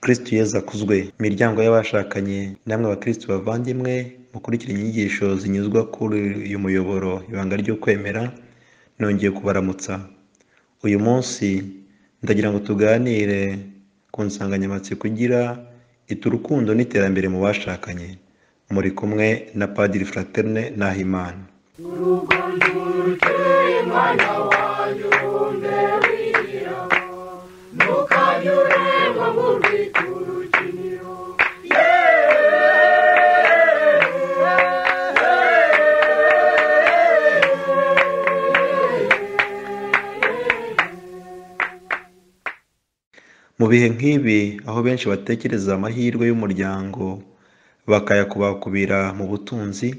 Kristo Yezu akuzwe. Imiryango y'abashakanye namwe abakristo bavandimwe mukurikira inyigisho zinyuzwa kuri uyu muyoboro ibanga ryo kwemera, nongeye kubaramutsa. Uyu munsi ndagira ngo tuganire ku nsanganyamatsiko igira iti urukundo n'iterambere mu bashakanye. Muri kumwe na Padiri Fraterne Nahimana. Mu bihe nk'ibi aho benshi batekereza amahirwe y'umuryango bakayakubakubira mu butunzi,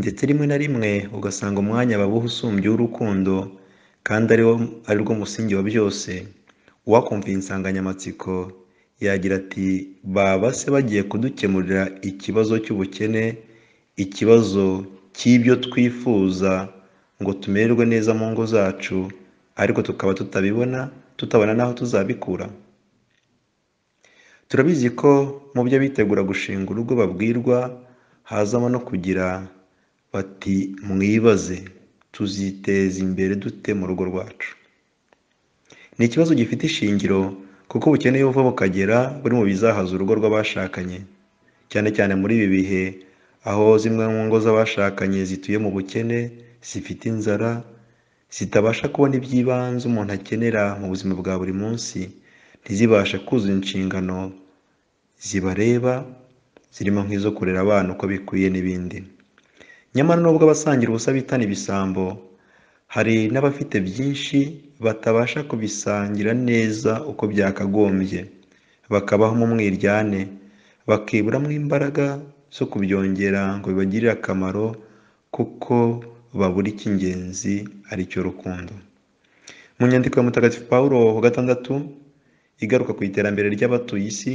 ndetse rimwe na rimwe ugasanga umwanya babuha usumbye w'urukundo kandi ari rwo musingi wa byose, uwakumva iyi nsanganyamatsiko yagira ati baba se bagiye kudukemurira ikibazo cy'ubukene, ikibazo cy'ibyo twifuza ngo tumererwe neza mu ngo zacu ariko tukaba tutabona n'aho tuzabikura. Turabizi ko mu byo bitegura gushinga urugo babwirwa hazamo no kugira bati mwibaze tuziteza imbere dute mu rugo rwacu. Ni ikibazo gifite ishingiro kuko ubukene iyo buva bukagera buri mu bizahaza urugo rw'abashakanye, cyane cyane muri ibi bihe aho zimwe mu ngo z'abashakanye zituye mu bukene, zifite inzara, zitabasha kubona iby'ibanze umuntu akenera mu buzima bwa buri munsi, ntizibashe kuzuza inshingano zibareba zirimo nk'izo kurera abana uko bikwiye n'ibindi. Nyamara nubwo abasangira ubusa bitana ibisambo, hari n'abafite byinshi batabasha kubisangira neza uko byakagombye, bakabaho mu mwiryane, bakiburamo imbaraga zo kubyongera ngo bibagirire akamaro kuko babura icy'ingenzi ari cyo rukundo. Mu nyandiko ya Mutagatifu Pawulo wa gatandatu igaruka ku iterambere ry'abatuye isi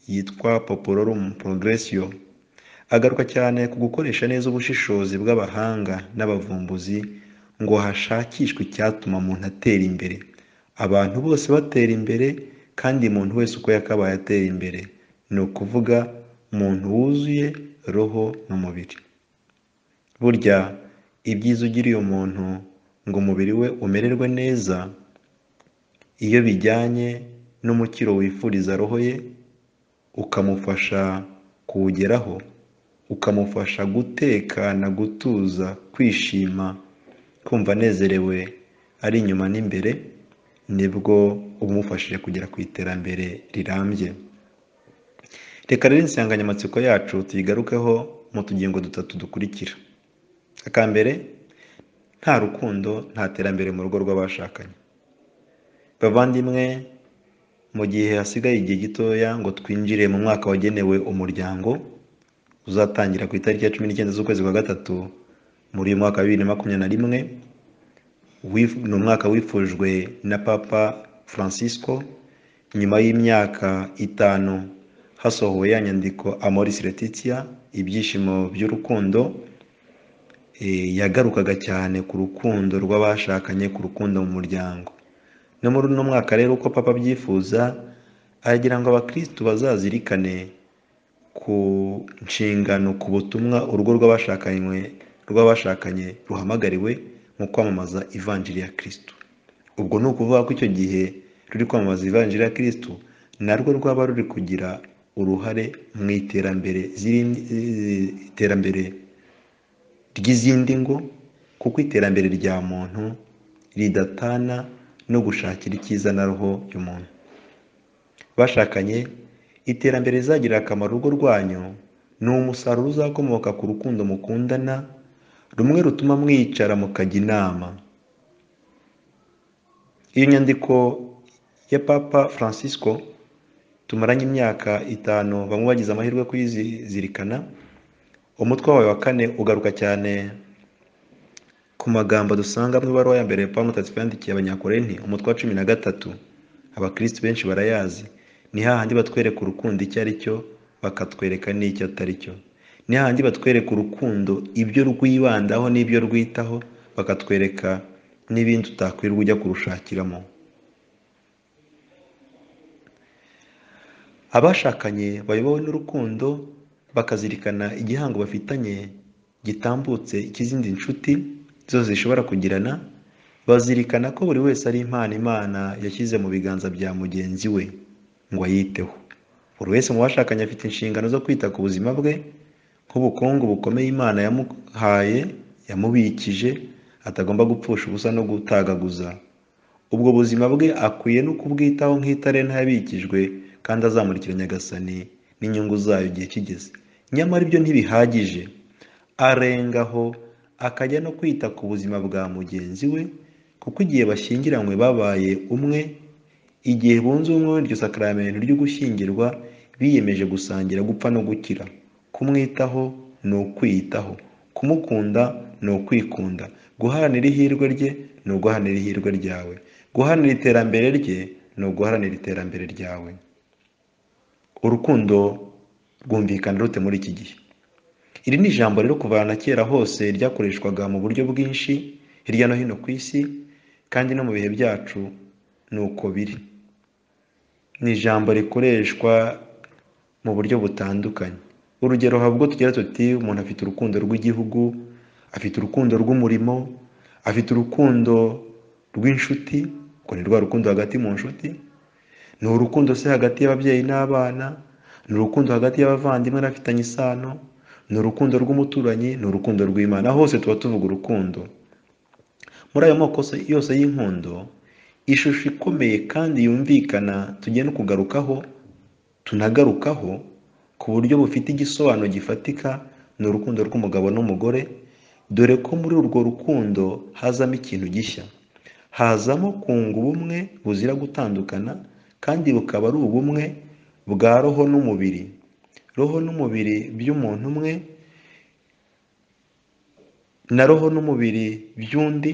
yitwa Populorum Progressio, agaruka cyane ku gukoresha neza ubushishozi bw'abahanga n'abavumbuzi ngo hashakishwe icyatuma umuntu atera imbere, abantu bose batera imbere kandi umuntu wese uko yakabaye atera imbere, ni ukuvuga umuntu wuzuye roho n'umubiri. Burya ibyiza ugiriye umuntu ngo umubiri we umererwe neza, iyo bijyanye n'umukiro wifuriza roho ye ukamufasha kuwugeraho, ukamufasha gutekana, gutuza, kwishima, kumva anezerewe ari inyuma n'imbere, nibwo umufashije kugera ku iterambere rirambye. Reka rero insanganyamatsiko yacu tuyigarukeho mu tugingo dutatu dukurikira. Akambere, nta rukundo nta terambere mu rugo rw'abashakanye. Bavandimwe, mu gihe hasigaye igihe gitoya ngo twinjire mu mwaka wagenewe umuryango uzatangira ku itariki ya 19 z'ukwezi kwa gatatu muri uyu mwaka wa 2021, ni umwaka wifujwe na Papa Francisco nyuma y'imyaka 5 hasohowe ya nyandiko Amoris Laetitia, ibyishimo by'urukundo, yagarukaga cyane ku rukundo rw'abashakanye, ku rukundo mu muryango. No muri uno mwaka rero uko Papa byifuza, aragira ngo abakristo bazazirikane ku nshingano, ku butumwa urugo rw'abashakanye ruhamagariwe mu kwamamaza ivanjiri ya Kristo. Ubwo ni ukuvuga ko icyo gihe ruri kwamamaza ivanjiri ya Kristo narwo rwaba ruri kugira uruhare mu iterambere ry'izindi ngo, kuko iterambere rya muntu ridatana no gushakira icyiza na roho y'umuntu. Bashakanye, iterambere rizagirira akamaro urugo rwanyu ni umusaruro uzakomoka ku rukundo mukundana, rumwe rutuma mwicara mukajya inama. Iyo nyandiko ya Papa Francisco tumaranye imyaka 5 bamwe bagize amahirwe kuyizirikana, umutwe wawe wa 4 ugaruka cyane ku magambo dusanga mu ibaruwa ya mbere Pawulo Mutagatifu yandikiye Abanyakorinti, umutwe wa 13. Abakristo benshi barayazi. Ni hahandi batwereka urukundo icyo ari cyo, bakatwereka n'icyo atari cyo. Ni hahandi batwereka urukundo ibyo rwibandaho n'ibyo rwitaho, bakatwereka n'ibindi utakwirirwa ujya kurushakiramo. Abashakanye bayobowe n'urukundo bakazirikana igihango bafitanye gitambutse ik'izindi nshuti zose zishobora kugirana, bazirikana ko buri wese ari impano Imana yashyize mu biganza bya mugenzi we ngo ayiteho. Buri wese mu bashakanye afite inshingano zo kwita ku buzima bwe nk'ubukungu bukomeye Imana yamuhaye, yamubikije, atagomba gupfusha ubusa no gutagaguza. Ubwo buzima bwe akwiye no kubwitaho nk'italenta yabikijwe kandi azamurikira Nyagasani n'inyungu zayo igihe kigeze. Nyamara ibyo ntibihagije, arengaho akajya no kwita ku buzima bwa mugenzi we, kuko igihe bashyingiranywe babaye umwe, igihe bunze ubumwe muri iryo sakramento ryo gushyingirwa, biyemeje gusangira gupfa no gukira. Kumwitaho ni ukwiyitaho, kumukunda ni ukwikunda, guharanira ihirwe rye ni uguharanira ihirwe ryawe, guharanira iterambere rye ni uguharanira iterambere ryawe. Urukundo rwumvikana rute muri iki gihe? Iri ni ijambo rero kuva na kera hose ryakoreshwaga mu buryo bwinshi hirya no hino ku isi, kandi no mu bihe byacu ni uko biri. Ni ijambo rikoreshwa mu buryo butandukanye. Urugero habwo tugira tuti umuntu afite urukundo rw'igihugu, afite urukundo rw'umurimo, afite urukundo rw'inshuti, ko ni rwa rukundo hagati mu nshuti, ni urukundo se hagati y'ababyeyi n'abana, ni urukundo hagati y'abavandimwe n'afitanye isano, ni urukundo rw'umuturanyi, ni urukundo rw'Imana. Hose tuba tuvuga urukundo. Muri ayo moko yose y'inkundo, ishusho ikomeye kandi yumvikana tugiye no tunagarukaho ku buryo bufite igisobanuro gifatika, ni urukundo rw'umugabo n'umugore, dore ko muri urwo rukundo hazamo ikintu gishya. Hazamo kunga ubumwe buzira gutandukana, kandi bukaba ari ubumwe bwa roho n'umubiri. Roho n'umubiri by'umuntu umwe na roho n'umubiri by'undi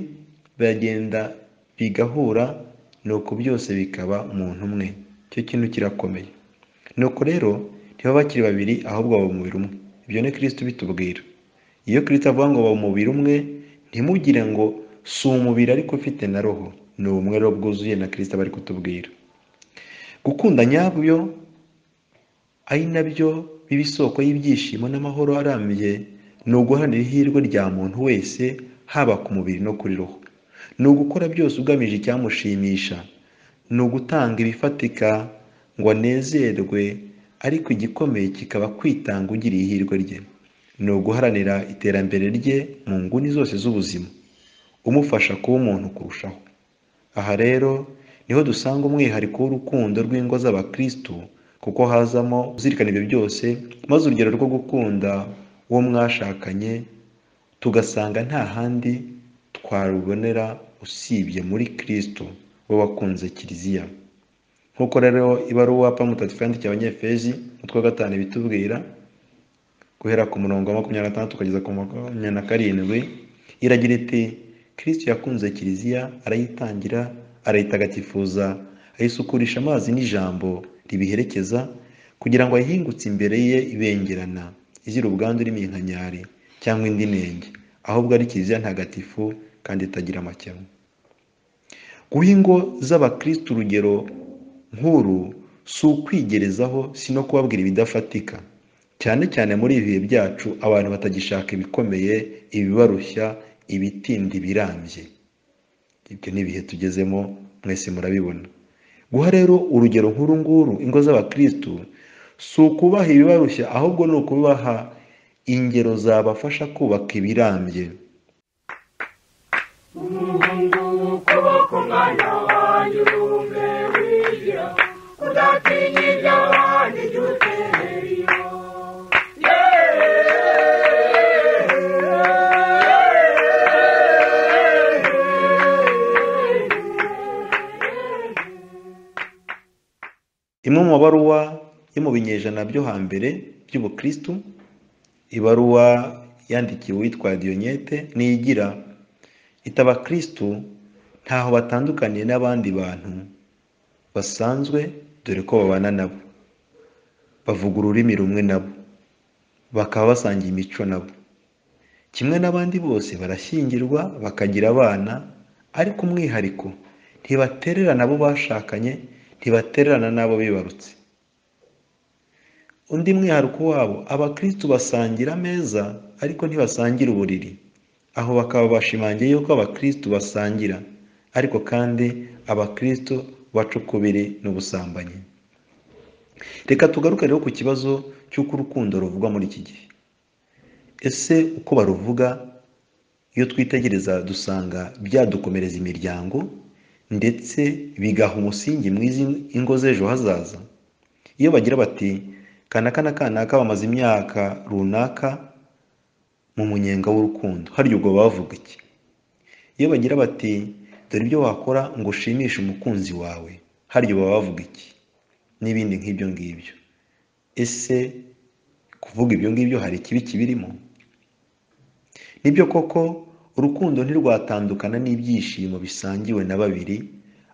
biragenda bigahura, nuko byose bikaba umuntu umwe. Icyo kintu kirakomeye. Nuko rero ntibaba bakiri babiri, ahubwo baba umubiri umwe. Ibyo ni Kristo bitubwira. Iyo Kristo avuga ngo baba umubiri umwe, ntimugire ngo si umubiri ariko ufite na roho. Ni ubumwe rero bwuzuye na Kristo bari kutubwira. Gukunda nyabyo ari nabyo biba isoko y'ibyishimo n'amahoro arambye, ni uguharanira ihirwe rya muntu wese, haba ku mubiri no kuri roho. Ni ugukora byose ugamije icyamushimisha, ni ugutanga ibifatika ngo anezerwe, ariko igikomeye kikaba kwitanga ugiriye ihirwe rye. Ni uguharanira iterambere rye mu nguni zose z'ubuzima, umufasha kuba umuntu kurushaho. Aha rero niho dusanga umwihariko w'urukundo rw'ingo z'abakristu, kuko hazamo kuzirikana ibyo byose, maze urugero rwo gukunda uwo mwashakanye tugasanga nta handi twarubonera usibye muri Kristo we wakunze Kiliziya. Nk'uko rero ibaruwa Pawulo Mutagatifu yandikiye Abanyefezi umutwe wa 5 bitubwira, guhera ku murongo wa 26 kugeza ku 27, iragira iti: Kristo yakunze Kiliziya, arayitangira, arayitagatifuza, ayisukurisha amazi n'ijambo ribiherekeza, kugira ngo ayihingutse imbere ye ibengerana, izira ubwandu n'iminkanyari cyangwa indi nenge, ahubwo ari Kiliziya ntagatifu kandi itagira amakemwa. Guha ingo z'abakristo urugero nk'uru si ukwigerezaho, si no kubabwira ibidafatika, cyane cyane muri ibi bihe byacu abantu batagishaka ibikomeye, ibibarushya, ibitindi birambye. Ibyo ni ibihe tugezemo, mwese murabibona. Guha rero urugero nk'uru nguru ingo z'abakristo si ukubaha ibibarushya, ahubwo ni ukubaha ingero zabafasha kubaka ibirambye. Umuhungu ukuboko mwana wanjye urumve wigira, udatinya iby'abandi jya utera iyo. Imwe mu mabaruwa yo mu binyejana byo hambere by'ubukristu, ibaruwa yandikiwe uwitwa Diyonyete, niyigira iti: abakristu ntaho batandukaniye n'abandi bantu basanzwe, dore ko babana nabo, bavuga ururimi rumwe nabo, bakaba basangiye imico nabo. Kimwe n'abandi bose barashyingirwa bakagira abana, ariko umwihariko ntibatererana abo bashakanye, ntibatererana n'abo bibarutse. undi mwihariko wabo, abakristo basangira ameza ariko ntibasangira uburiri. Aho bakaba bashimangiye yuko abakristo basangira, ariko kandi abakristo baca ukubiri n'ubusambanyi. Reka tugaruke rero ku kibazo cy'uko urukundo ruvugwa muri iki gihe. Ese uko baruvuga, iyo twitegereza dusanga byadukomereza imiryango ndetse bigaha umusingi mwiza ingo z'ejo hazaza? Iyo bagira bati kanaka na kanaka bamaze imyaka runaka mu munyenga w'urukundo, harya ubwo bavuga iki? Iyo bagira bati dore ibyo wakora ngo ushimishe umukunzi wawe, harya baba bavuga iki? N'ibindi nk'ibyo ngibyo. Ese kuvuga ibyo ngibyo hari ikibi kibirimo? Nibyo koko urukundo ntirwatandukana n'ibyishimo bisangiwe na babiri,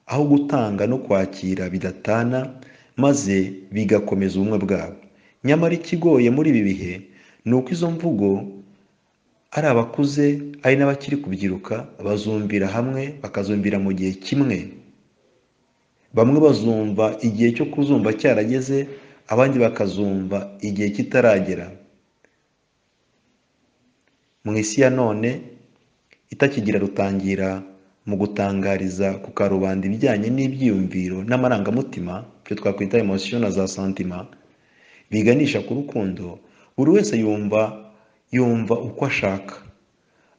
aho gutanga no kwakira bidatana maze bigakomeza ubumwe bwabo. Nyamara ikigoye muri ibi bihe ni uko izo mvugo ari abakuze ari n'abakiri kubyiruka bazumvira hamwe, bakazumvira mu gihe kimwe. Bamwe bazumva igihe cyo kuzumva cyarageze, abandi bakazumva igihe kitaragera. Mu isi ya none itakigira rutangira mu gutangariza ku karubanda ibijyanye n'ibyiyumviro n'amarangamutima, ibyo twakwita emotion na za sentiment, biganisha ku rukundo, buri wese yumva uko ashaka,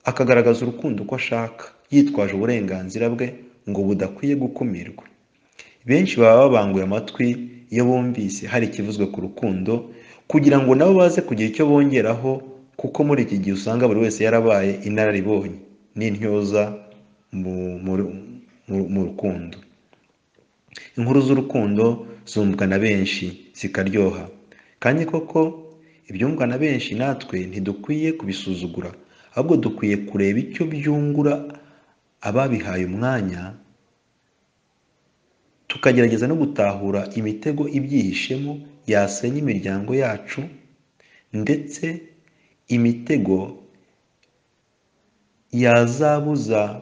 akagaragaza urukundo uko ashaka, yitwaje uburenganzira bwe ngo budakwiye gukumirwa. Benshi baba babanguye amatwi iyo bumvise hari ikivuzwe ku rukundo, kugira ngo nabo baze kugira icyo bongeraho, kuko muri iki gihe usanga buri wese yarabaye inararibonye n'intyoza mu rukundo. Inkuru z'urukundo zumvwa na benshi zikaryoha, kandi koko ibyumvwa na benshi natwe ntidukwiye kubisuzugura, ahubwo dukwiye kureba icyo byungura ababihaye umwanya, tukagerageza no gutahura imitego ibyihishemo yasenya imiryango yacu, ndetse imitego yazabuza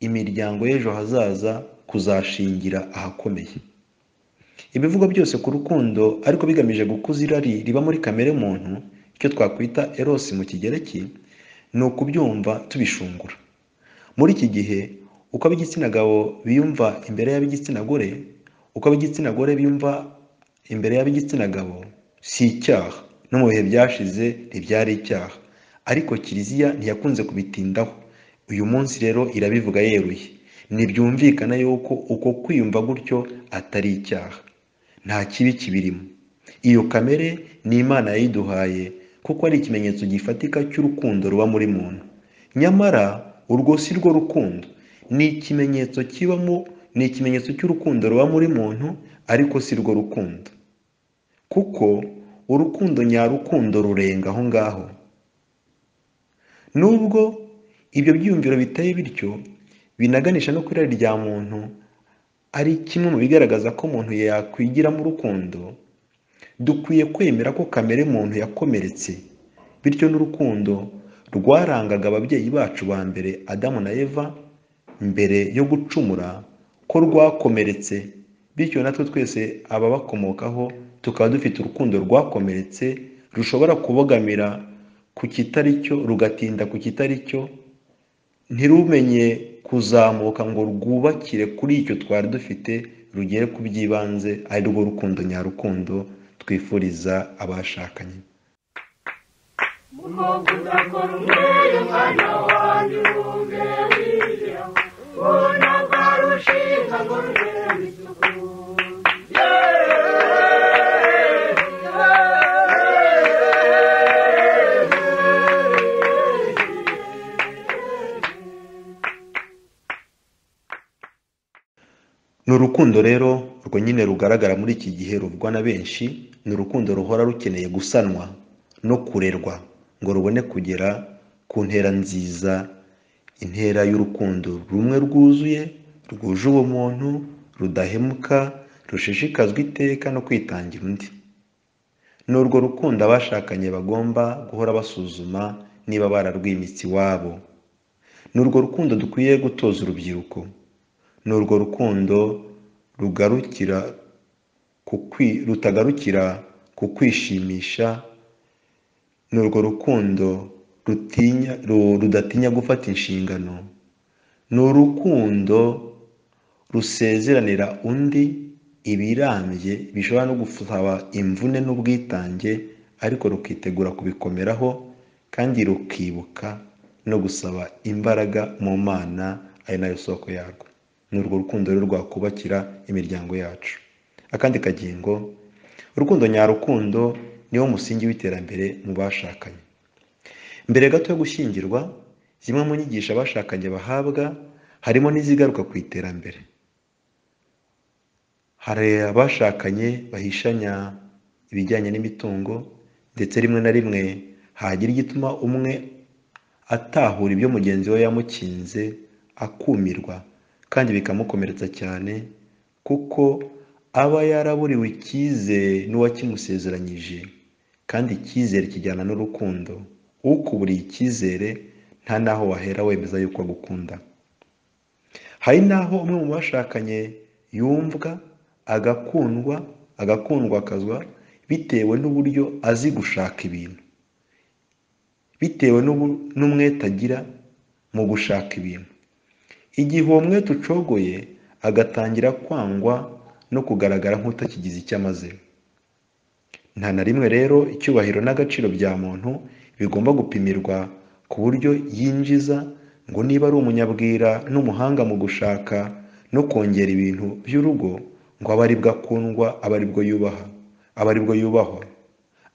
imiryango y'ejo hazaza kuzashingira ahakomeye. Ibivugwa byose ku rukundo ariko bigamije gukuza irari riba muri kamere muntu, icyo twakwita eros mu kigereki, ni ukubyumva tubishungura. Muri iki gihe uko ab'igitsina gabo biyumva imbere y'ab'igitsina gore, uko ab'igitsina gore biyumva imbere y'ab'igitsina gabo si icyaha, no mu bihe byashize ntibyari icyaha, ariko kiliziya ntiyakunze kubitindaho. Uyu munsi rero irabivuga yeruye, ntibyumvikana yuko uko kwiyumva gutyo atari icyaha, nta kibi kibirimo. Iyo kamere ni Imana yayiduhaye, kuko ari ikimenyetso gifatika cy'urukundo ruba muri muntu. Nyamara urwo si rwo rukundo, ni ikimenyetso cy'urukundo ruba muri muntu, ariko si rwo rukundo, kuko urukundo nyarukundo rurenga aho ngaho. Nubwo ibyo byiyumviro biteye bityo, binaganisha no ku irari rya muntu, ari kimwe mu bigaragaza ko umuntu yakwigira mu rukundo, dukwiye kwemera ko kamere muntu yakomeretse, bityo n'urukundo rwarangaga ababyeyi bacu ba mbere Adamu na Eva mbere yo gucumura ko rwakomeretse, bityo natwe twese ababakomokaho tukaba dufite urukundo rwakomeretse, rushobora kubogamira ku kitari cyo, rugatinda ku kitari cyo, ntirumenye kuzamuka ngo rwubakire kuri icyo twari dufite, rugere ku by'ibanze, ari rwo rukundo nyarukundo twifuriza abashakanye. Ni urukundo rero urwo nyine rugaragara muri iki gihe, ruvugwa na benshi. Ni urukundo ruhora rukeneye gusanwa no kurerwa ngo rubone kugera ku ntera nziza, intera y'urukundo rumwe rwuzuye, rwuje ubumuntu, rudahemuka, rushishikazwa iteka no kwitangira undi. Ni urwo rukundo abashakanye bagomba guhora basuzuma niba bararwimitse iwabo. Ni urwo rukundo dukwiye gutoza urubyiruko. Ni urwo rukundo rutagarukira ku ku kwishimisha, ni urwo rukundo rudatinya gufata inshingano, ni urukundo rusezeranira undi ibirambye bishobora no gusaba imvune n'ubwitange, ariko rukitegura kubikomeraho kandi rukibuka no gusaba imbaraga mu Mana ari nayo soko yarwo. Ni urwo rukundo rero rwakubakira imiryango yacu. Akandi kagingo, urukundo nyarukundo niwo musingi w'iterambere mu bashakanye. Mbere gato yo gushyingirwa, zimwe mu nyigisho abashakanye bahabwa harimo n'izigaruka ku iterambere. Hari abashakanye bahishanya ibijyanye n'imitungo, ndetse rimwe na rimwe hagira igituma umwe atahura ibyo mugenzi we yamukinze akumirwa, kandi bikamukomeretsa cyane kuko aba yaraburiwe icyizere n'uwakimusezeranyije, kandi icyizere kijyana n'urukundo. Ukuburiye icyizere nta naho wahera wemeza yuko agukunda. Hari naho umwe mu bashakanye yumvwa agakundwakazwa bitewe n'uburyo azi gushaka ibintu, bitewe n'umwete agira mu gushaka ibintu. Igihe uwo mwete ucogoye, agatangira kwangwa no kugaragara nk'utakigize icyo amaze. Nta na rimwe rero icyubahiro n'agaciro bya muntu bigomba gupimirwa ku buryo yinjiza, ngo niba ari umunyabwira n'umuhanga mu gushaka no kongera ibintu by'urugo, ngo abe aribwo akundwa, abe aribwo yubaha, abe aribwo yubahwa.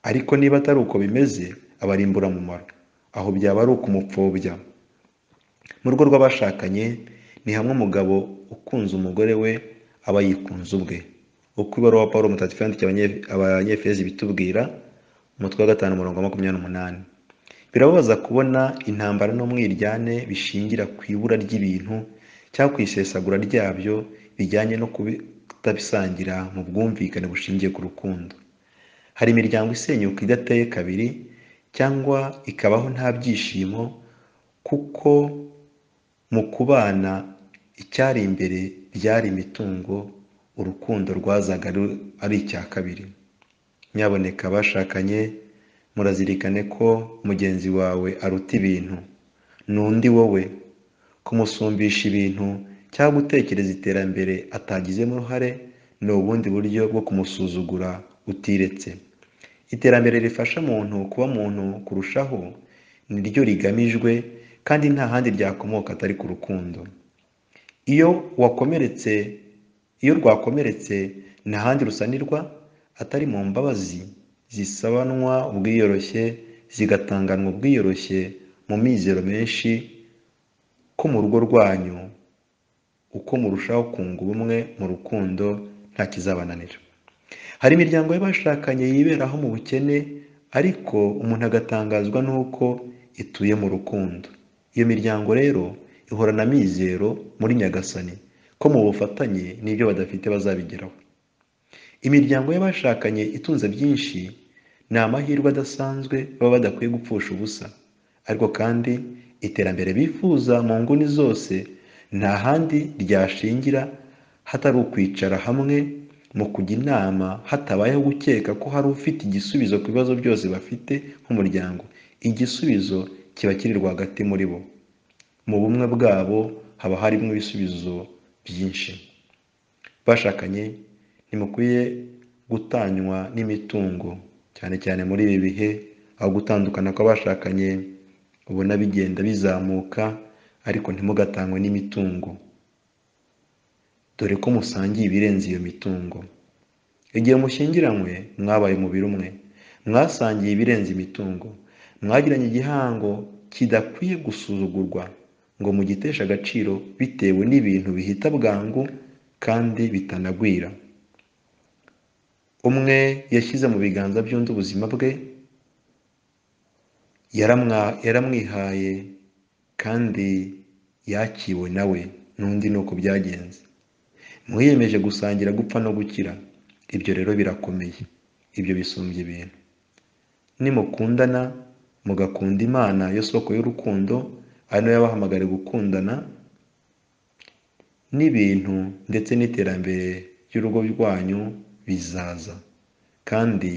Ariko niba atari uko bimeze, aba ari imburamumaro, aho byaba ari ukumupfobya. Mu rugo rw'abashakanye ni hamwe umugabo ukunze umugore we aba yikunze ubwe, uko ibaruwa Pawulo Mutagatifu yandikiye Abanyefezi bitubwira, umutwe wa 5 umurongo wa 28. Birababaza kubona intambara n'umwiryane bishingira ku ibura ry'ibintu cyangwa ku isesagura ryabyo bijyanye no kutabisangira mu bwumvikane bushingiye ku rukundo. Hari imiryango isenyuka idateye kabiri cyangwa ikabaho nta byishimo, kuko mu kubana icyari imbere byari imitungo, urukundo rwazaga ari icya kabiri. Nyaboneka abashakanye, murazirikane ko mugenzi wawe aruta ibintu, n'undi wowe. Kumusumbisha ibintu cyangwa gutekereza iterambere atagizemo uruhare ni ubundi buryo bwo kumusuzugura utiretse. Iterambere rifasha umuntu kuba muntu kurushaho ni ryo rigamijwe, kandi nta handi ryakomoka atari ku rukundo. Iyo rwakomeretse nta handi rusanirwa atari mu mbabazi zisabanwa ubwiyoroshye, zigatanganwa ubwiyoroshye mu mizero menshi, ko mu rugo rwanyu uko murushaho kunga ubumwe mu rukundo nta kizabananira. Hari imiryango y'abashakanye yiberaho mu bukene, ariko umuntu agatangazwa n'uko ituye mu rukundo. Iyo miryango rero ihorana amizero muri Nyagasani ko mu bufatanye n'ibyo badafite bazabigeraho. Imiryango y'abashakanye itunze byinshi ni amahirwe adasanzwe baba badakwiye gupfusha ubusa, ariko kandi iterambere bifuza mu nguni zose nta handi ryashingira hatari ukwicara hamwe mu kujya inama, hatabayeho gukeka ko hari ufite igisubizo ku bibazo byose bafite nk'umuryango. Igisubizo kiba kiri rwagati muri bo. Mu bumwe bwabo haba harimo ibisubizo byinshi. Bashakanye, ntimukwiye gutanywa n'imitungo, cyane cyane muri ibi bihe aho gutandukana kw'abashakanye ubona bigenda bizamuka, ariko ntimugatanywe n'imitungo, dore ko musangiye ibirenze iyo mitungo. Igihe mushyingiranywe mwabaye umubiri umwe, mwasangiye ibirenze imitungo, mwagiranye igihango kidakwiye gusuzugurwa ngo mugiteshe agaciro bitewe n'ibintu bihita bwangu kandi bitanagwira. Umwe yashyize mu biganza by'undi ubuzima bwe, yaramwihaye kandi yakiwe nawe, n'undi nuko byagenze. Mwiyemeje gusangira gupfa no gukira. Ibyo rero birakomeye, ibyo bisumbye ibintu. Nimukundana mugakunda Imana yo soko y'urukundo, ari nayo yabahamagariye gukundana, n'ibintu ndetse n'iterambere ry'urugo rwanyu bizaza, kandi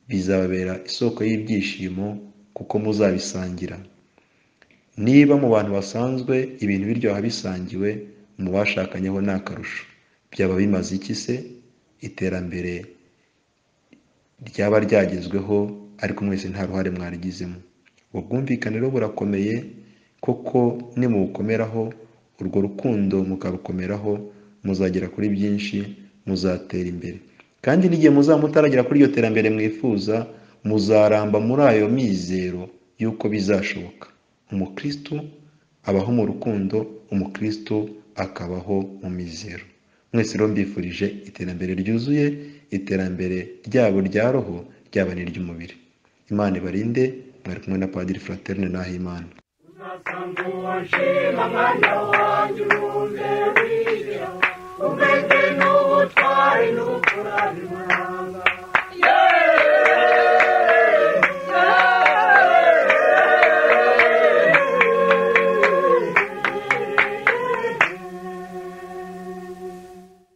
bizababera isoko y'ibyishimo kuko muzabisangira. Niba mu bantu basanzwe ibintu biryoha bisangiwe, mu bashakanyeho ni akarusho. Byaba bimaze iki se? Iterambere ryaba ryagezweho ariko mwese nta ruhare mwarigizemo. Ubwumvikane rero burakomeye, koko nimubukomeraho, urwo rukundo mukarukomeraho, muzagera kuri byinshi, muzatera imbere. Kandi n'igihe muzaba mutaragera kuri iryo terambere mwifuza, muzaramba muri ayo mizero y'uko bizashoboka. Umukristo abaho mu rukundo, umukristo akabaho mu mizero. Mwese rero mbifurije iterambere ryuzuye, iterambere ryabo rya roho, ryaba n'iry'umubiri. Imana ibarinde. Mwari kumwe na Padiri Fraterne Nahimana. Uzasanga uwashima mwana wanjye urumve wigira, umeze n'ubutwari n'ubukurarira.